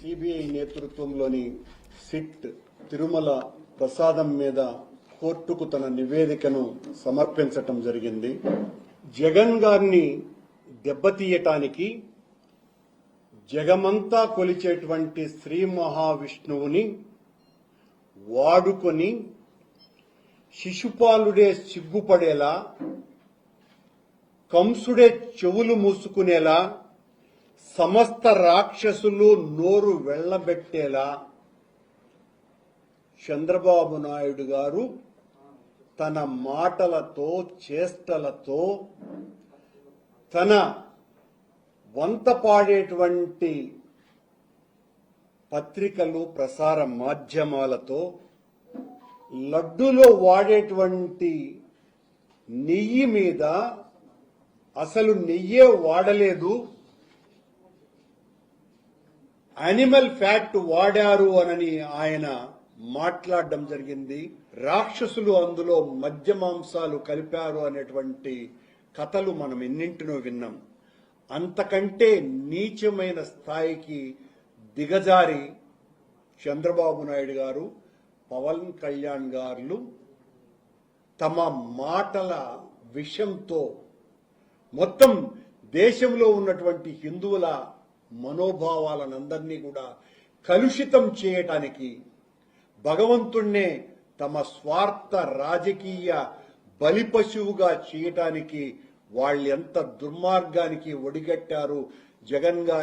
CBI నేతృత్వంలోని SIT Tirumala ప్రసాదం మీద కోర్టుకు తన నివేదికను సమర్పించటం జరిగింది. జగన్ గారిని దెబ్బతీయటానికి జగమంతా కొలిచేటువంటి శ్రీ మహావిష్ణువుని వాడుకొని శిశుపాలుడే సిగ్గుపడేలా, కంసుడే చెవులు మూసుకునేలా, సమస్త రాక్షసులు నోరు వెళ్లబెట్టేలా చంద్రబాబు నాయుడు గారు తన మాటలతో, చేష్టలతో, తన వంత పాడేటువంటి పత్రికలు, ప్రసార మాధ్యమాలతో, లడ్డూలో వాడేటువంటి నెయ్యి మీద అసలు నెయ్యే వాడలేదు, యానిమల్ ఫ్యాట్ వాడారు అనని ఆయన మాట్లాడడం జరిగింది. రాక్షసులు అందులో మద్య మాంసాలు కలిపారు అనేటువంటి కథలు మనం ఎన్నింటినో విన్నాం. అంతకంటే నీచమైన స్థాయికి దిగజారి చంద్రబాబు నాయుడు గారు, పవన్ కళ్యాణ్ గారు తమ మాటల విషంతో మొత్తం దేశంలో ఉన్నటువంటి హిందువుల మనోభావాలనందరినీ కూడా కలుషితం చేయటానికి, భగవంతుణ్ణే తమ స్వార్థ రాజకీయ బలిపశువుగా చేయటానికి వాళ్ళెంత దుర్మార్గానికి ఒడిగట్టారు. జగన్ గారు